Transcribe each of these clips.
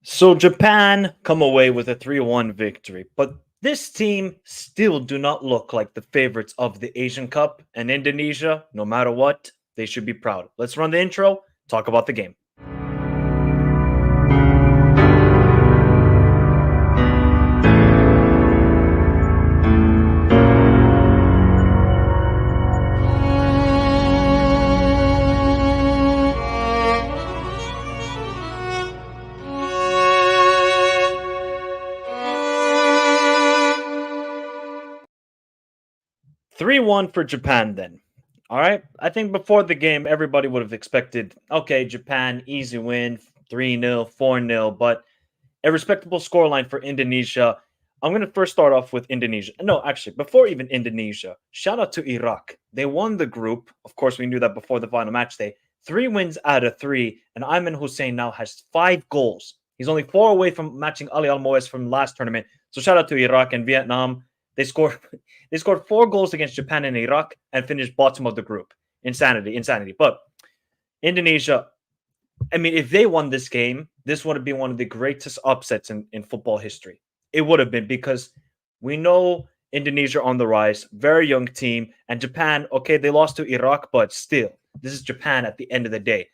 So Japan come away with a 3-1 victory, but this team still do not look like the favorites of the Asian Cup, and Indonesia, no matter what, they should be proud. Let's run the intro, talk about the game. 3-1 for Japan then. All right. I think before the game, everybody would have expected, okay, Japan, easy win, 3-0, 4-0, but a respectable scoreline for Indonesia. I'm going to first start off with Indonesia. No, actually, before even Indonesia, shout out to Iraq. They won the group. Of course, we knew that before the final match day. 3 wins out of 3, and Ayman Hussein now has 5 goals. He's only 4 away from matching Ali Almoez from last tournament. So shout out to Iraq and Vietnam. They scored they scored 4 goals against Japan and Iraq and finished bottom of the group. Insanity, insanity. But Indonesia, I mean, if they won this game, this would have been one of the greatest upsets in football history. It would have been because we know Indonesia on the rise, very young team, and Japan, okay, they lost to Iraq, but still, this is Japan at the end of the day.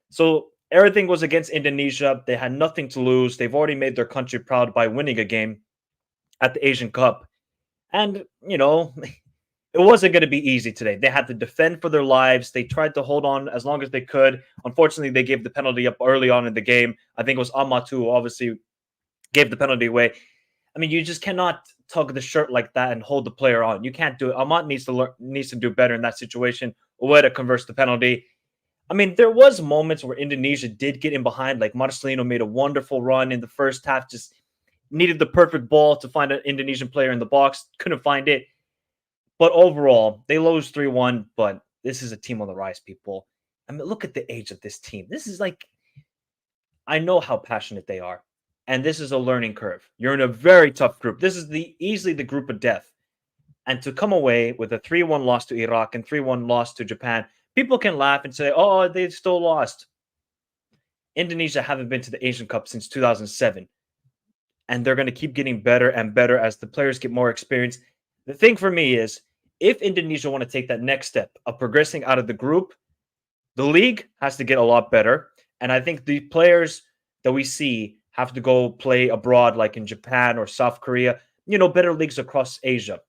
So everything was against Indonesia. They had nothing to lose. They've already made their country proud by winning a game at the Asian Cup. And, it wasn't going to be easy today. They had to defend for their lives. They tried to hold on as long as they could. Unfortunately, they gave the penalty up early on in the game. I think it was Amatu who obviously gave the penalty away. I mean, you just cannot tug the shirt like that and hold the player on. You can't do it. Amat needs to do better in that situation. A way to converse the penalty. I mean, there was moments where Indonesia did get in behind. Like Marcelino made a wonderful run in the first half. Just needed the perfect ball to find an Indonesian player in the box. Couldn't find it. But overall, they lose 3-1, but this is a team on the rise, people. I mean, look at the age of this team. This is like, I know how passionate they are. And this is a learning curve. You're in a very tough group. This is easily the group of death. And to come away with a 3-1 loss to Iraq and 3-1 loss to Japan, people can laugh and say, oh, they still lost. Indonesia haven't been to the Asian Cup since 2007. And they're going to keep getting better and better as the players get more experience. The thing for me is, if Indonesia want to take that next step of progressing out of the group, the league has to get a lot better. And I think the players that we see have to go play abroad, like in Japan or South Korea, better leagues across Asia.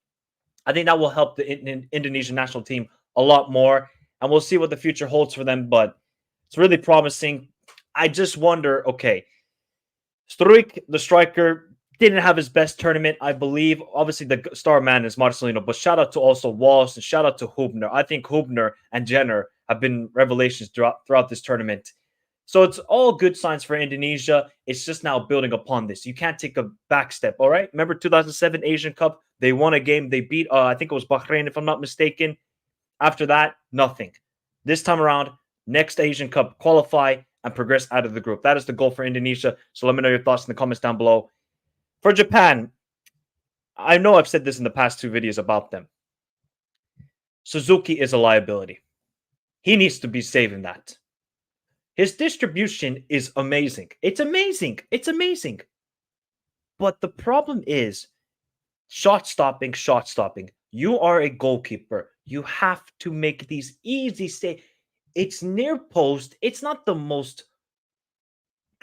I think that will help the Indonesian national team a lot more. And we'll see what the future holds for them. But it's really promising. I just wonder, okay, Struik, the striker, didn't have his best tournament, I believe. Obviously, the star man is Marcelino, but shout out to also Walsh and shout out to Hubner. I think Hubner and Jenner have been revelations throughout this tournament. So it's all good signs for Indonesia. It's just now building upon this. You can't take a back step, all right? Remember 2007 Asian Cup? They won a game. They beat, I think it was Bahrain, if I'm not mistaken. After that, nothing. This time around, next Asian Cup, qualify and progress out of the group. That is the goal for Indonesia. So let me know your thoughts in the comments down below. For Japan, I know I've said this in the past 2 videos about them. Suzuki is a liability. He needs to be saving that. His distribution is amazing. It's amazing. It's amazing. But the problem is shot stopping, shot stopping. You are a goalkeeper. You have to make these easy saves. It's near post. It's not the most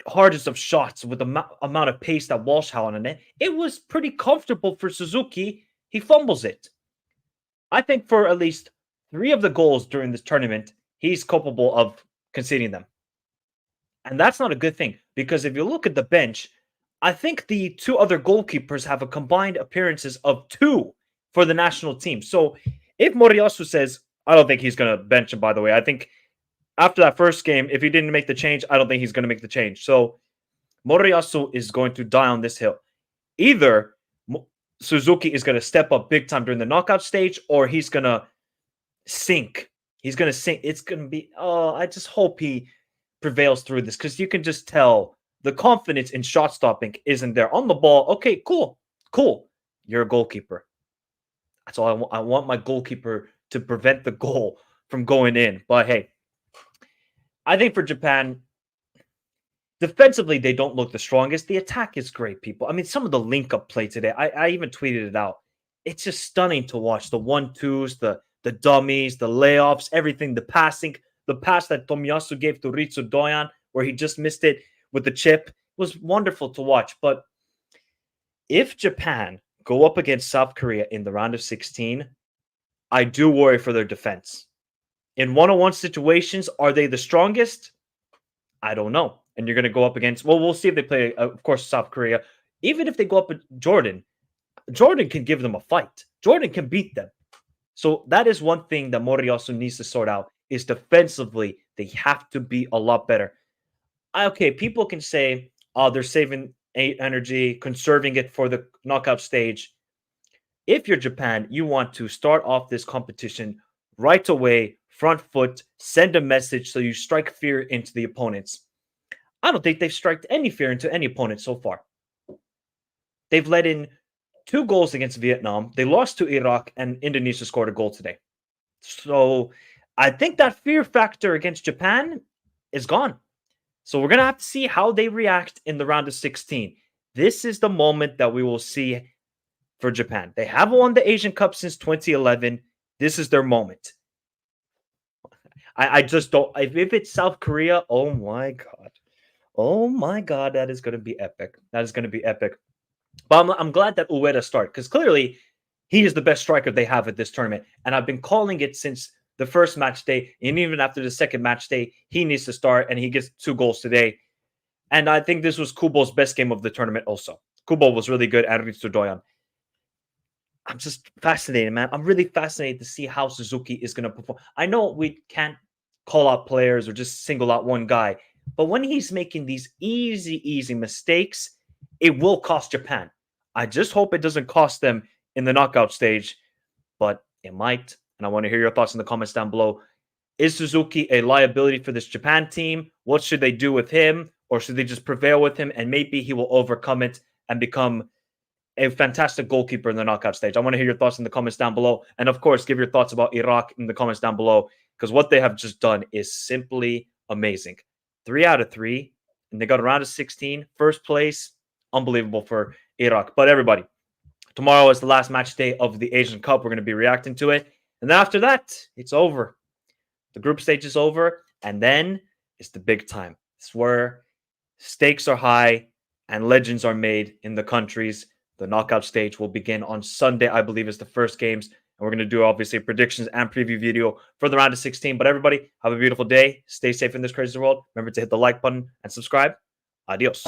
hardest of shots with the amount of pace that Walsh had on it. It was pretty comfortable for Suzuki. He fumbles it. I think for at least 3 of the goals during this tournament, he's capable of conceding them. And that's not a good thing because if you look at the bench, I think the 2 other goalkeepers have a combined appearances of 2 for the national team. So if Moriyasu says, I don't think he's going to bench him, by the way. I think after that first game, if he didn't make the change, I don't think he's going to make the change. So Moriyasu is going to die on this hill. Either Suzuki is going to step up big time during the knockout stage, or he's going to sink. He's going to sink. It's going to be, I just hope he prevails through this because you can just tell the confidence in shot stopping isn't there. On the ball, okay, cool. You're a goalkeeper. That's all I want. I want my goalkeeper to prevent the goal from going in. But hey, I think for Japan, Defensively, they don't look the strongest. The attack is great, people. I mean, some of the link-up play today, I even tweeted it out. It's just stunning to watch. The 1-2s, the dummies, the layoffs, everything, the passing, the pass that Tomiyasu gave to Ritsu Doyan, where he just missed it with the chip, was wonderful to watch. But if Japan go up against South Korea in the round of 16, I do worry for their defense. In one-on-one situations, are they the strongest? I don't know. And you're going to go up against, well, we'll see if they play, of course, South Korea. Even if they go up with Jordan, Jordan can give them a fight. Jordan can beat them. So that is one thing that Moriyasu needs to sort out is defensively, they have to be a lot better. Okay, people can say, oh, they're saving energy, conserving it for the knockout stage. If you're Japan, you want to start off this competition right away, front foot, send a message so you strike fear into the opponents. I don't think they've struck any fear into any opponent so far. They've let in 2 goals against Vietnam. They lost to Iraq, and Indonesia scored a goal today. So I think that fear factor against Japan is gone. So we're going to have to see how they react in the round of 16. This is the moment that we will see for Japan. They haven't won the Asian Cup since 2011. This is their moment. I just don't. If it's South Korea, oh my God. Oh my God, that is going to be epic. That is going to be epic. But I'm glad that Ueda started because clearly he is the best striker they have at this tournament. And I've been calling it since the first match day. And even after the second match day, he needs to start and he gets 2 goals today. And I think this was Kubo's best game of the tournament also. Kubo was really good at Ritsu Doyan. I'm just fascinated, man. I'm really fascinated to see how Suzuki is going to perform. I know we can't call out players or just single out one guy. But when he's making these easy mistakes, it will cost Japan. I just hope it doesn't cost them in the knockout stage, but it might. And I want to hear your thoughts in the comments down below. Is Suzuki a liability for this Japan team? What should they do with him? Or should they just prevail with him and maybe he will overcome it and become a fantastic goalkeeper in the knockout stage? I want to hear your thoughts in the comments down below. And of course, give your thoughts about Iraq in the comments down below because what they have just done is simply amazing. 3 out of 3, and they got around to 16. First place, unbelievable for Iraq. But everybody, tomorrow is the last match day of the Asian Cup. We're going to be reacting to it. And then after that, it's over. The group stage is over. And then it's the big time. It's where stakes are high and legends are made in the countries. The knockout stage will begin on Sunday, I believe, is the first games. And we're going to do, obviously, predictions and preview video for the round of 16. But everybody, have a beautiful day. Stay safe in this crazy world. Remember to hit the like button and subscribe. Adios.